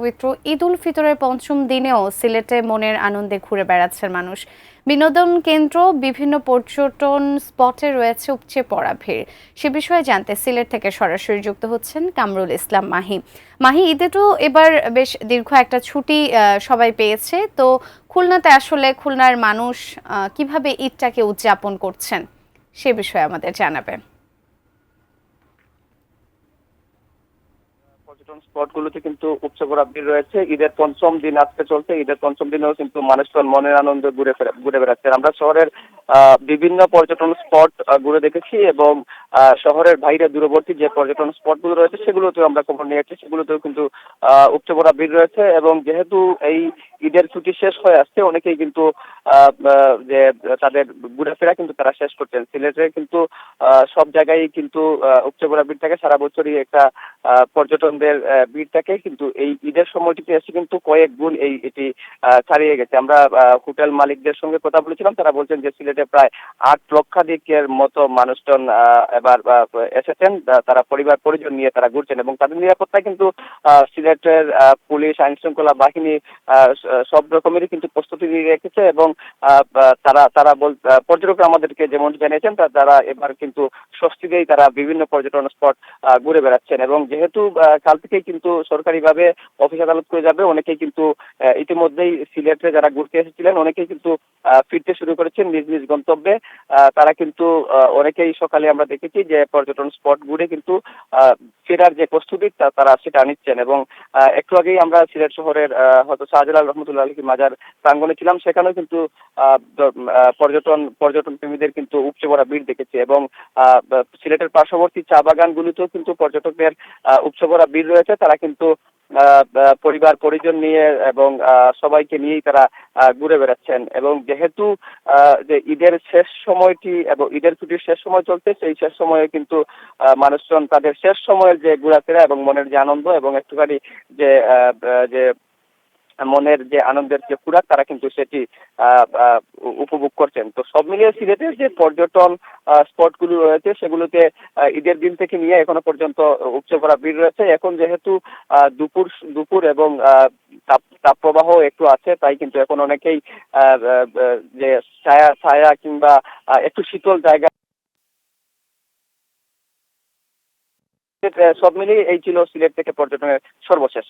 পবিত্র ঈদ উল ফিতরের পঞ্চম দিনেও সিলেটে মনের আনন্দে ঘুরে বেড়াচ্ছেন মানুষ। বিনোদন কেন্দ্র, বিভিন্ন পর্যটন স্পটে রয়েছে উপচে পড়া ভিড়। সে বিষয়ে জানতে সিলেট থেকে সরাসরি যুক্ত হচ্ছেন কামরুল ইসলাম মাহি। মাহি, ঈদে তো এবার বেশ দীর্ঘ একটা ছুটি সবাই পেয়েছে, তো খুলনাতে আসলে খুলনার মানুষ কিভাবে ঈদটাকে উদযাপন করছেন সে বিষয়ে আমাদের জানাবেন। পর্যটন স্পট গুলোতে কিন্তু উপচে পড়া ভিড় রয়েছে। ঈদের পঞ্চম দিন আজকে চলছে। ঈদের পঞ্চম দিনেও কিন্তু মানুষজন মনের আনন্দে ঘুরে বেড়াচ্ছেন। আমরা শহরের বিভিন্ন পর্যটন স্পট ঘুরে দেখেছি এবং শহরের বাইরে দূরবর্তী যে পর্যটন স্পট গুলো রয়েছে সেগুলোতেও আমরা খবর নিয়েছি। সেগুলোতেও কিন্তু উপচে পড়া ভিড় রয়েছে এবং যেহেতু এই ঈদের ছুটি শেষ হয়ে আসছে, অনেকেই কিন্তু যে তাদের ঘুরেফেরা কিন্তু তারা শেষ করছেন। সিলেটে কিন্তু সব জায়গায় কিন্তু উপচে পড়া ভিড় থাকে। সারা বছরই একটা পর্যটনদের ভিড় থাকে, কিন্তু এই ঈদের সময়টিতে এসে কিন্তু কয়েক গুণ এটি ছাড়িয়ে গেছে। আমরা হোটেল মালিকদের সঙ্গে কথা বলেছিলাম, তারা বলছেন যে সিলেটে প্রায় 8 লক্ষাধিকের মতো মানুষজন এবার এসেছেন। তারা পরিবার পরিজন নিয়ে তারা ঘুরছেন এবং তাদের নিরাপত্তায় কিন্তু সিলেটের পুলিশ, আইন শৃঙ্খলা বাহিনী সব রকমেরই কিন্তু প্রস্তুতি নিয়ে রেখেছে এবং তারা পর্যটকরা আমাদেরকে যেমন জানিয়েছেন, তারা এবার কিন্তু স্বস্তিতেই তারা বিভিন্ন পর্যটন স্পট ঘুরে বেড়াচ্ছেন এবং যেহেতু কাল থেকেই কিন্তু সরকারিভাবে অফিস আদালত করে যাবে, অনেকেই কিন্তু ইতিমধ্যেই সিলেটে যারা ঘুরতে এসেছিলেন অনেকেই কিন্তু ফিরতে শুরু করেছেন নিজ নিজ গন্তব্যে। তারা কিন্তু অনেকেই সকালে আমরা দেখেছি যে পর্যটন স্পট ঘুরে কিন্তু ফেরার যে প্রস্তুতি তারা সেটা নিচ্ছেন এবং একটু আগেই আমরা সিলেট শহরের হয়তো শাহজালাল রহমতুল্লাহ আলাইহি মাজার প্রাঙ্গণে ছিলাম, সেখানেও কিন্তু পর্যটন প্রেমীদের কিন্তু উপচে পড়া ভিড় দেখেছি এবং সিলেটের পার্শ্ববর্তী চা বাগানগুলিতেও কিন্তু পর্যটকদের উপচে পড়া ভিড় রয়েছে। তারা কিন্তু পরিবার পরিজন নিয়ে এবং সবাইকে নিয়েই তারা ঘুরে বেড়াচ্ছেন এবং যেহেতু যে ঈদের শেষ সময়টি এবং ঈদের ছুটির শেষ সময় চলছে, সেই শেষ সময়ে কিন্তু মানুষজন তাদের শেষ সময়ের যে ঘোরাফেরা এবং মনের যে আনন্দ এবং একটুখানি যে যে মনের যে আনন্দের যে ফুরাক তারা কিন্তু সেটি উপভোগ করছেন। তো সব মিলিয়ে সিলেটের যে পর্যটন স্পট গুলো রয়েছে সেগুলোতে ঈদের দিন থেকে নিয়ে এখনো পর্যন্ত উপচে পড়া ভিড় রয়েছে। এখন যেহেতু দুপুর দুপুর এবং তাপপ্রবাহ একটু আছে, তাই কিন্তু এখন অনেকেই যে ছায়া ছায়া কিংবা একটু শীতল জায়গা, সব মিলিয়ে এই ছিল সিলেট থেকে পর্যটনের সর্বশেষ।